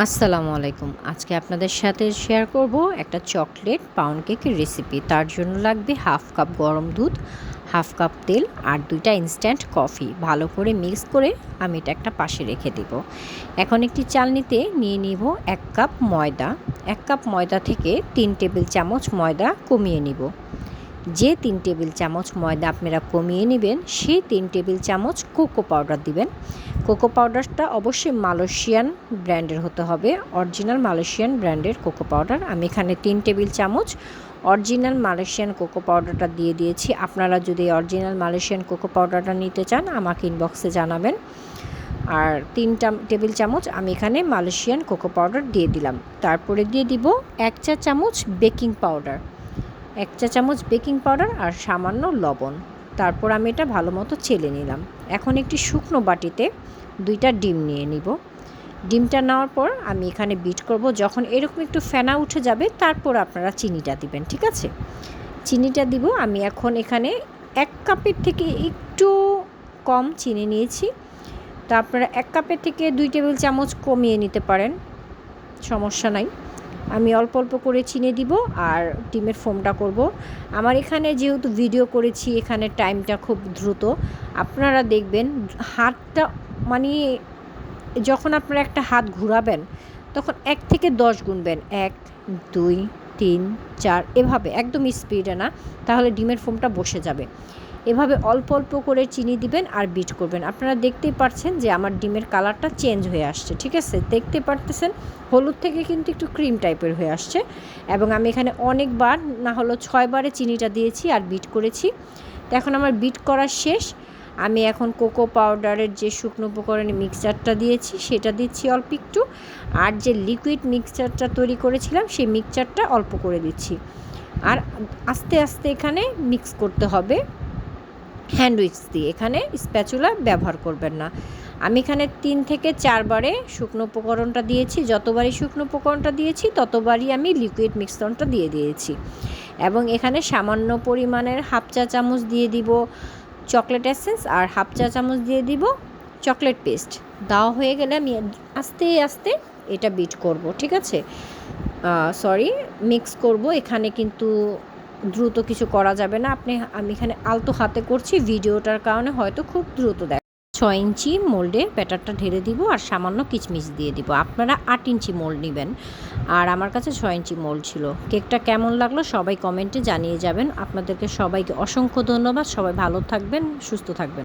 আসসালামু আলাইকুম। আজকে আপনাদের সাথে শেয়ার করব একটা চকলেট পাউন্ড কেকের রেসিপি। তার জন্য লাগবে হাফ কাপ গরম দুধ, হাফ কাপ তেল আর 2টা ইনস্ট্যান্ট কফি। ভালো করে মিক্স করে আমি এটা একটা পাশে রেখে দিব। এখন একটি চালনিতে নিয়ে নিব 1 কাপ ময়দা। 1 কাপ ময়দা থেকে 3 টেবিল চামচ ময়দা কমিয়ে নিব। যে 3 টেবিল চামচ ময়দা আপনারা কমিয়ে নেবেন, সেই 3 টেবিল চামচ কোকো পাউডার দিবেন। কোকো পাউডারটা অবশ্যই মালয়েশিয়ান ব্র্যান্ডের হতে হবে, অরিজিনাল মালয়েশিয়ান ব্র্যান্ডের কোকো পাউডার। আমি এখানে 3 টেবিল চামচ অরিজিনাল মালয়েশিয়ান কোকো পাউডারটা দিয়ে দিয়েছি। আপনারা যদি অরিজিনাল মালয়েশিয়ান কোকো পাউডারটা নিতে চান আমাকে ইনবক্সে জানাবেন। আর 3 টেবিল চামচ আমি এখানে মালয়েশিয়ান কোকো পাউডার দিয়ে দিলাম। তারপরে দিয়ে দিব 1 চা চামচ বেকিং পাউডার, 1 চা চামচ বেকিং পাউডার আর সামান্য লবণ। তারপর আমি এটা ভালো মতো চেলে নিলাম। এখন একটি শুকনো বাটিতে 2টা ডিম নিয়ে নিব। ডিমটা নেওয়ার পর আমি এখানে বিট করব। যখন এরকম একটু ফেনা উঠে যাবে তারপর আপনারা চিনিটা দিবেন, ঠিক আছে? চিনিটা দিব। আমি এখন এখানে 1 কাপের থেকে একটু কম চিনি নিয়েছি। তো আপনারা 1 কাপের থেকে 2 টেবিল চামচ কমিয়ে নিতে পারেন, সমস্যা নাই। আমি অল্প অল্প করে চিনি দিব আর ডিমের ফোমটা করব। আমার এখানে যেহেতু ভিডিও করেছি, এখানে টাইমটা খুব দ্রুত। আপনারা দেখবেন হাতটা মানে যখন আপনারা একটা হাত ঘোরাবেন তখন 1 থেকে 10 গুনবেন, 1 2 3 4 এভাবে, একদম স্পিডে না, তাহলে ডিমের ফোমটা বসে যাবে। এভাবে অল্প অল্প করে চিনি দিবেন আর বিট করবেন। আপনারা দেখতেই পাচ্ছেন যে আমার ডিমের কালারটা চেঞ্জ হয়ে আসছে, ঠিক আছে? দেখতে পারতেছেন হলুদ থেকে কিন্তু একটু ক্রিম টাইপের হয়ে আসছে। এবং আমি এখানে অনেকবার, না হলো 6 বারে চিনিটা দিয়েছি আর বিট করেছি। তো এখন আমার বিট করা শেষ। আমি এখন কোকো পাউডারের যে শুকনো উপকরণে মিক্সচারটা দিয়েছি সেটা দিচ্ছি অল্প একটু, আর যে লিকুইড মিক্সচারটা তৈরি করেছিলাম সেই মিক্সচারটা অল্প করে দিচ্ছি। আর আস্তে আস্তে এখানে মিক্স করতে হবে হ্যান্ড উইক্স দিয়ে, এখানে স্প্যাচুলা ব্যবহার করবেন না। আমি এখানে 3 থেকে 4 বারে শুকনো উপকরণটা দিয়েছি। যতবারই শুকনো উপকরণটা দিয়েছি ততবারই আমি লিকুইড মিশ্রণটা দিয়ে দিয়েছি। এবং এখানে সামান্য পরিমাণের হাফ চা চামচ দিয়ে দিব চকলেট এসেন্স আর হাফ চা চামচ দিয়ে দিব চকলেট পেস্ট। দেওয়া হয়ে গেলে আমি আস্তে আস্তে এটা বিট করব, ঠিক আছে? মিক্স করব। এখানে কিন্তু দ্রুত কিছু করা যাবে না। আমি এখানে আলতো হাতে করছি, ভিডিওটার কারণে হয়তো খুব দ্রুত 6 ইঞ্চি মোল্ডে ব্যাটারটা ঢেলে দিব আর সামান্য কিচমিচ দিয়ে দিব। আপনারা 8 ইঞ্চি মোল্ড নেবেন, আর আমার কাছে 6 ইঞ্চি মোল্ড ছিল। কেকটা কেমন লাগলো সবাই কমেন্টে জানিয়ে যাবেন। আপনাদেরকে সবাইকে অসংখ্য ধন্যবাদ। সবাই ভালো থাকবেন, সুস্থ থাকবেন।